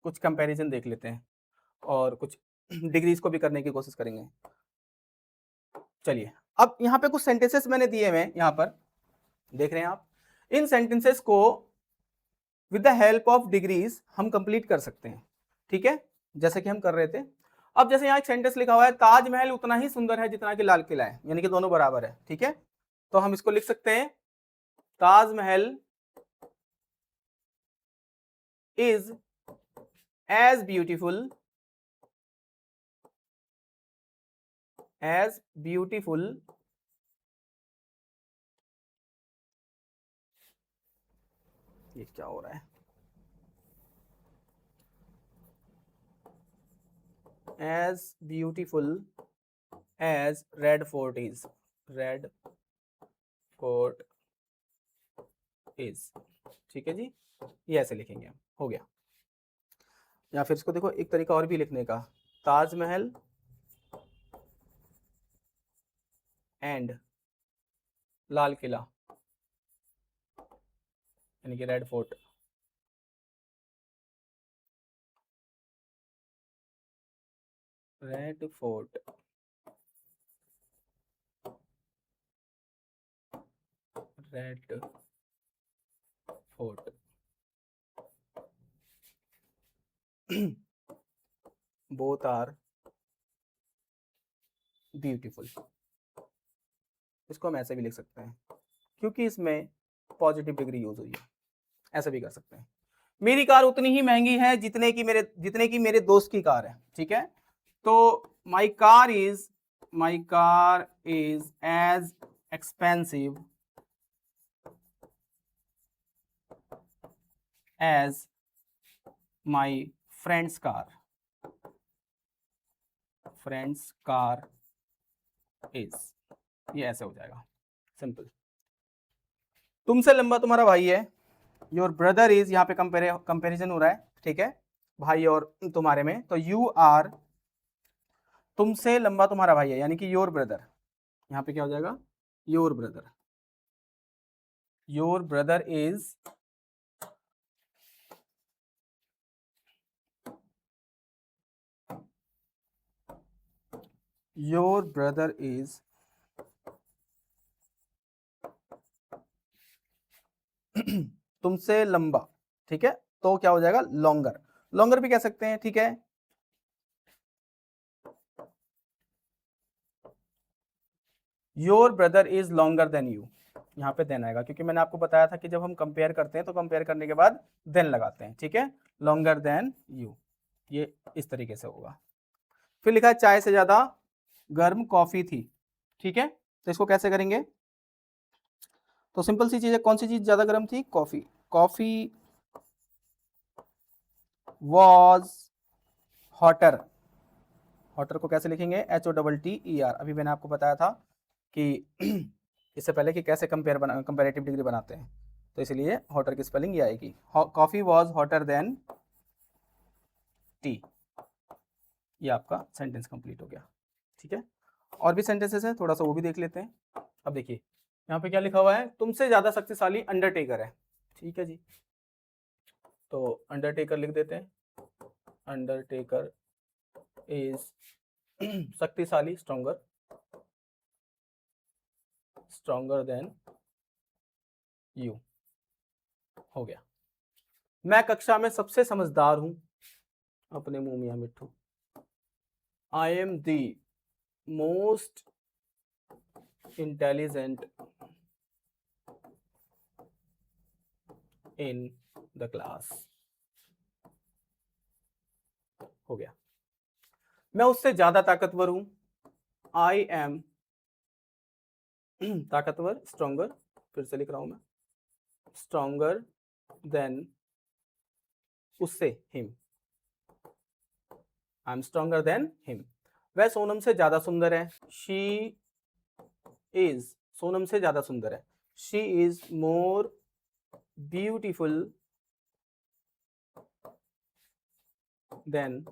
कुछ कंपैरिजन देख लेते हैं और कुछ डिग्रीज को भी करने की कोशिश करेंगे। चलिए, अब यहाँ पे कुछ सेंटेंसेस मैंने दिए हुए हैं, यहाँ पर देख रहे हैं आप। इन सेंटेंसेस को with the help of degrees हम कंप्लीट कर सकते हैं, ठीक है, जैसे कि हम कर रहे थे। अब जैसे यहाँ एक सेंटेंस लिखा हुआ है, ताजमहल उतना ही सुंदर है जितना कि लाल किला है, यानी कि दोनों बराबर है, ठीक है। तो हम इसको लिख सकते हैं, ताजमहल इज एज ब्यूटीफुल ये क्या हो रहा है, as beautiful as red fort is, red fort is, ठीक है जी, ये ऐसे लिखेंगे हम, हो गया। या फिर इसको देखो एक तरीका और भी लिखने का, ताजमहल एंड लाल किला, यानी कि Red Fort. Red Fort, Red Fort both are beautiful. इसको हम ऐसे भी लिख सकते हैं क्योंकि इसमें पॉजिटिव डिग्री यूज हुई है, ऐसा भी कर सकते हैं। मेरी कार उतनी ही महंगी है जितने की मेरे दोस्त की कार है, ठीक है। तो my car is as expensive as my friend's car is, ये ऐसे हो जाएगा, सिंपल। तुमसे लंबा तुम्हारा भाई है, योर ब्रदर इज, यहाँ पे कंपेरिजन हो रहा है, ठीक है, भाई और तुम्हारे में। तो यू आर, तुमसे लंबा तुम्हारा भाई है, यानी कि योर ब्रदर, यहाँ पे क्या हो जाएगा, योर ब्रदर इज तुमसे लंबा, ठीक है, तो क्या हो जाएगा, लॉन्गर भी कह सकते हैं, ठीक है। Your brother is longer than you, यहाँ पे देन आएगा क्योंकि मैंने आपको बताया था कि जब हम कंपेयर करते हैं तो कंपेयर करने के बाद देन लगाते हैं, ठीक है। लॉन्गर देन यू, ये इस तरीके से होगा। फिर लिखा है चाय से ज्यादा गर्म कॉफी थी, ठीक है, तो इसको कैसे करेंगे, तो सिंपल सी चीज है, कौन सी चीज ज्यादा गर्म थी, कॉफी वॉज हॉटर को कैसे लिखेंगे, HOTTER। अभी मैंने आपको बताया था कि इससे पहले कि कैसे कंपेरेटिव डिग्री बनाते हैं, तो इसलिए हॉटर की स्पेलिंग ये आएगी, coffee was hotter then T. ये आपका सेंटेंस कंप्लीट हो गया, ठीक है। और भी सेंटेंसेस हैं, थोड़ा सा वो भी देख लेते हैं। अब देखिए यहाँ पे क्या लिखा हुआ है, तुमसे ज्यादा शक्तिशाली अंडरटेकर है, ठीक है जी, तो अंडरटेकर लिख देते हैं, अंडरटेकर इज शक्तिशाली, स्ट्रॉन्गर देन यू, हो गया। मैं कक्षा में सबसे समझदार हूं, अपने मुंह मियां मिट्ठू, I am the most intelligent in the class, हो गया। मैं उससे ज्यादा ताकतवर हूं, आई एम ताकतवर, स्ट्रॉन्गर, फिर से लिख रहा हूं मैं, स्ट्रॉन्गर देन, उससे, him, I am stronger than him. वह सोनम से ज्यादा सुंदर है, शी इज, सोनम से ज्यादा सुंदर है, she is more beautiful than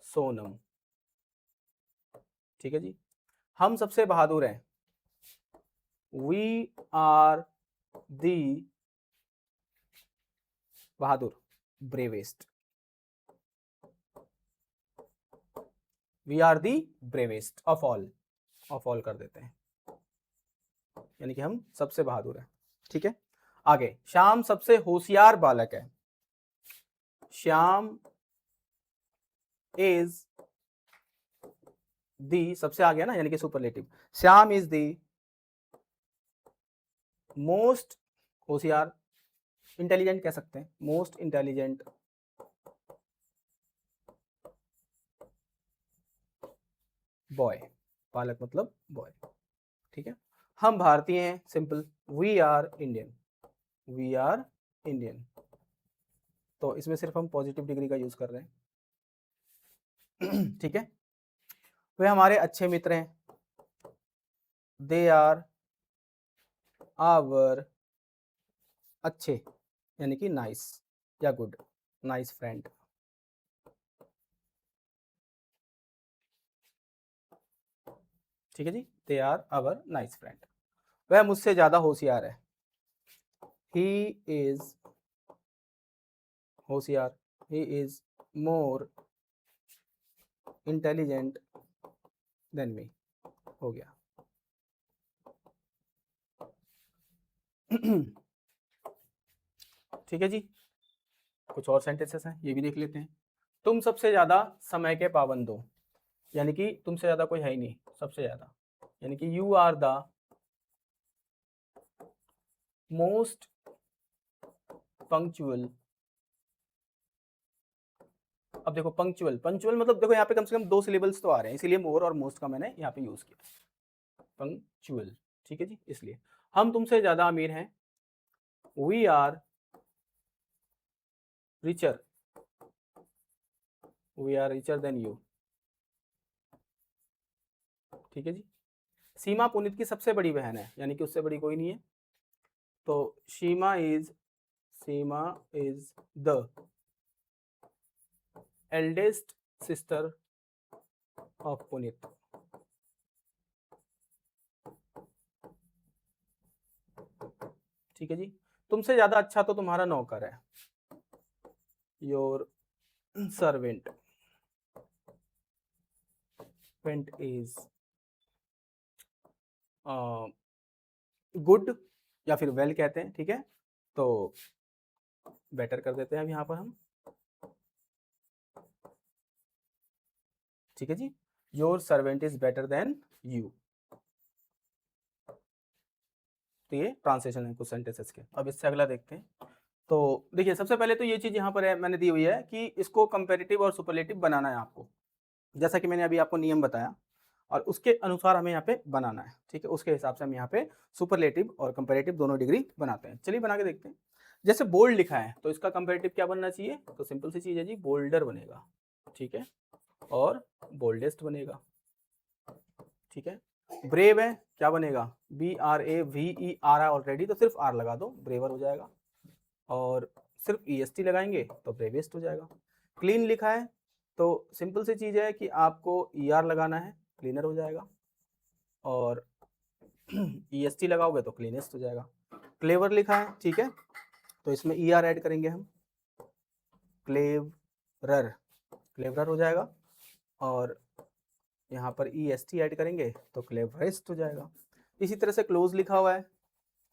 Sonam, ठीक है जी। हम सबसे बहादुर हैं, वी आर दी बहादुर, bravest, we are the bravest of all कर देते हैं, यानी कि हम सबसे बहादुर हैं। ठीक है, आगे, श्याम सबसे होशियार बालक है। श्याम इज दी, सबसे आ गया ना, यानी कि superlative. Shyam is the most होशियार, इंटेलिजेंट कह सकते हैं, मोस्ट इंटेलिजेंट बॉय, बालक मतलब बॉय। ठीक है, हम भारतीय हैं, simple, we are Indian, we are Indian. तो इसमें सिर्फ हम पॉजिटिव डिग्री का यूज कर रहे हैं। ठीक है, वे हमारे अच्छे मित्र हैं, दे आर आवर अच्छे, यानी कि नाइस या गुड, नाइस फ्रेंड। ठीक है जी, they are our nice friend. वह मुझसे ज्यादा होशियार है, ही इज होशियार, he is more intelligent than me, हो गया। ठीक है जी, कुछ और सेंटेंसेस हैं, ये भी देख लेते हैं। तुम सबसे ज्यादा समय के पाबंद हो, यानी कि तुमसे ज्यादा कोई है ही नहीं, सबसे ज्यादा, यानी कि you are the most punctual. अब देखो पंक्चुअल, पंक्चुअल मतलब देखो यहाँ पे कम से कम 2 सिलेबल्स तो आ रहे हैं, इसीलिए मोर और मोस्ट का मैंने यहाँ पे यूज किया, पंक्चुअल। ठीक है जी, इसलिए हम तुमसे ज्यादा अमीर हैं, we are richer, we are richer than you. ठीक है जी, सीमा पुनीत की सबसे बड़ी बहन है, यानी कि उससे बड़ी कोई नहीं है, तो Seema is the eldest sister of Puneet. ठीक है जी, तुमसे ज्यादा अच्छा तो तुम्हारा नौकर है, योर सर्वेंट इज गुड, या फिर वेल कहते हैं। ठीक है, तो बेटर कर देते हैं अब यहाँ पर हम। ठीक है जी, your servant is better than you. तो ये ट्रांसलेशन है कुछ सेंटेंसेस के। अब इससे अगला देखते हैं। तो देखिए, सबसे पहले तो ये चीज यहाँ पर है, मैंने दी हुई है कि इसको कंपैरेटिव और सुपरलेटिव बनाना है आपको, जैसा कि मैंने अभी आपको नियम बताया, और उसके अनुसार हमें यहाँ पे बनाना है। ठीक है, उसके हिसाब से हम यहाँ पे सुपरलेटिव और कंपैरेटिव दोनों डिग्री बनाते हैं। चलिए बना के देखते हैं। जैसे बोल्ड लिखा है, तो इसका कंपैरेटिव क्या बनना चाहिए, तो सिंपल सी चीज है जी, बोल्डर बनेगा। ठीक है, और बोल्डेस्ट बनेगा। ठीक है, ब्रेव है, क्या बनेगा, BRAVE, ऑलरेडी, तो सिर्फ आर लगा दो, ब्रेवर हो जाएगा, और सिर्फ EST लगाएंगे तो ब्रेवेस्ट हो जाएगा। क्लीन लिखा है, तो सिंपल सी चीज है कि आपको ER लगाना है, क्लीनर हो जाएगा, और EST लगाओगे तो क्लीनेस्ट हो जाएगा। क्लेवर लिखा है, ठीक है, तो इसमें ER ऐड करेंगे हम, क्लेवरर, क्लेवरर हो जाएगा, और यहाँ पर EST ऐड करेंगे तो क्लेवरेस्ट हो जाएगा। इसी तरह से क्लोज लिखा हुआ है,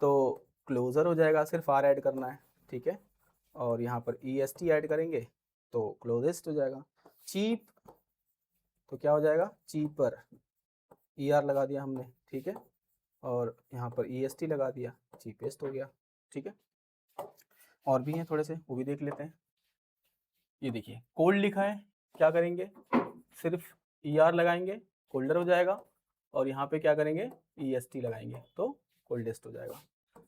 तो क्लोजर हो जाएगा, सिर्फ R ऐड करना है। ठीक है, और यहाँ पर EST ऐड करेंगे तो क्लोजेस्ट हो जाएगा। चीप, तो क्या हो जाएगा, चीपर, ER लगा दिया हमने। ठीक है, और यहाँ पर EST लगा दिया, चीपेस्ट हो गया। ठीक है, और भी हैं थोड़े से, वो भी देख लेते हैं। ये देखिए, कोल्ड लिखा है, क्या करेंगे, सिर्फ ER लगाएंगे, कोल्डर हो जाएगा, और यहाँ पे क्या करेंगे, EST लगाएंगे तो कोल्डेस्ट हो जाएगा।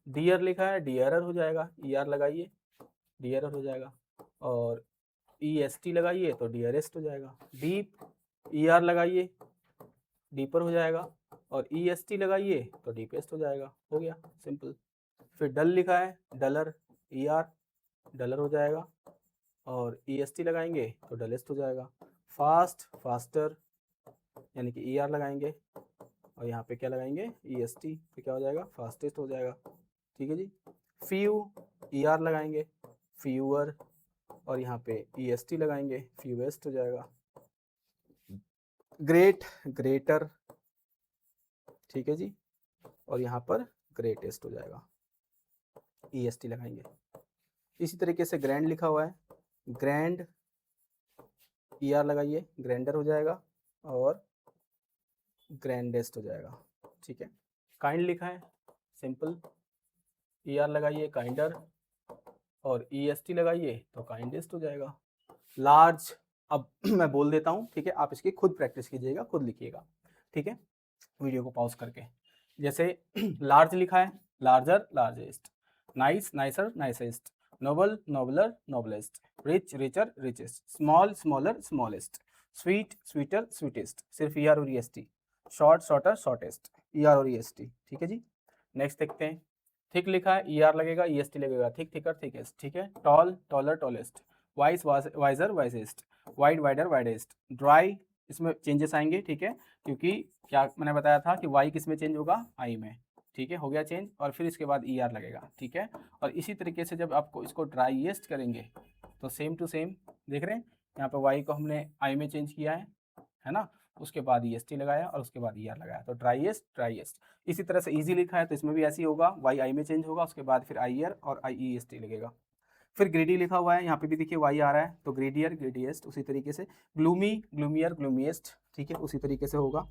डियर लिखा है, डियरर हो जाएगा, ER लगाइए, डियरर हो जाएगा, और EST लगाइए तो डियरेस्ट हो जाएगा। डीप, ER लगाइए, डीपर हो जाएगा, और EST लगाइए तो डीपेस्ट हो जाएगा, हो गया सिंपल। फिर डल लिखा है, डलर, ER, डलर हो जाएगा, और EST लगाएंगे तो डलेस्ट हो जाएगा। फास्ट, फास्टर, यानी कि ER लगाएंगे, और यहाँ पे क्या लगाएंगे, EST, तो क्या हो जाएगा, फास्टेस्ट हो जाएगा। ठीक है जी। फ्यू, ER लगाएंगे, फ्यूअर, और यहाँ पे EST लगाएंगे, फ्यूएस्ट हो जाएगा। ग्रेट, ग्रेटर, ठीक है जी, और यहाँ पर ग्रेटेस्ट हो जाएगा, EST लगाएंगे। इसी तरीके से ग्रैंड लिखा हुआ है, ग्रैंड, ER लगाइए, ग्रैंडर हो जाएगा और ग्रैंडेस्ट हो जाएगा, ठीक है। काइंड लिखा है, सिंपल, ER लगाइए, काइंडर, और EST लगाइए तो काइंडेस्ट हो जाएगा। लार्ज, अब मैं बोल देता हूँ, ठीक है, आप इसकी खुद प्रैक्टिस कीजिएगा, खुद लिखिएगा, ठीक है, वीडियो को पॉज करके। जैसे लार्ज लिखा है, larger, largest, nice, nicer, nicest, noble, nobler, noblest, rich, richer, richest, small, smaller, smallest, sweet, sweeter, sweetest, सिर्फ ER और EST, short, shorter, shortest, ER और EST, ठीक है जी। नेक्स्ट देखते हैं, थिक लिखा है, ER लगेगा, EST लगेगा, थिक, थिकर, थिकेस्ट, ठीक है। Tall, taller, tallest, wise, wiser, wisest, wide, wider, widest, dry, इसमें चेंजेस आएंगे, ठीक है, क्योंकि क्या मैंने बताया था कि वाई किस में चेंज होगा, आई में, ठीक है, हो गया चेंज, और फिर इसके बाद ER लगेगा, ठीक है। और इसी तरीके से जब आपको इसको ड्राईएस्ट करेंगे तो सेम टू सेम, देख रहे हैं यहाँ पे वाई को हमने आई में चेंज किया है ना, उसके बाद EST लगाया और उसके बाद ER लगाया, तो ड्राईएस्ट, ड्राईएस्ट। इसी तरह से ईजी लिखा है तो इसमें भी ऐसे ही होगा, वाई आई में चेंज होगा, उसके बाद फिर IR और IEST लगेगा। फिर ग्रीडी लिखा हुआ है, यहाँ पे भी देखिए वाई आ रहा है, तो ग्रीडियर, ग्रीडिएस्ट, उसी तरीके से। ग्लूमी, ग्लूमियर, ग्लूमिएस्ट, ठीक है, उसी तरीके से होगा।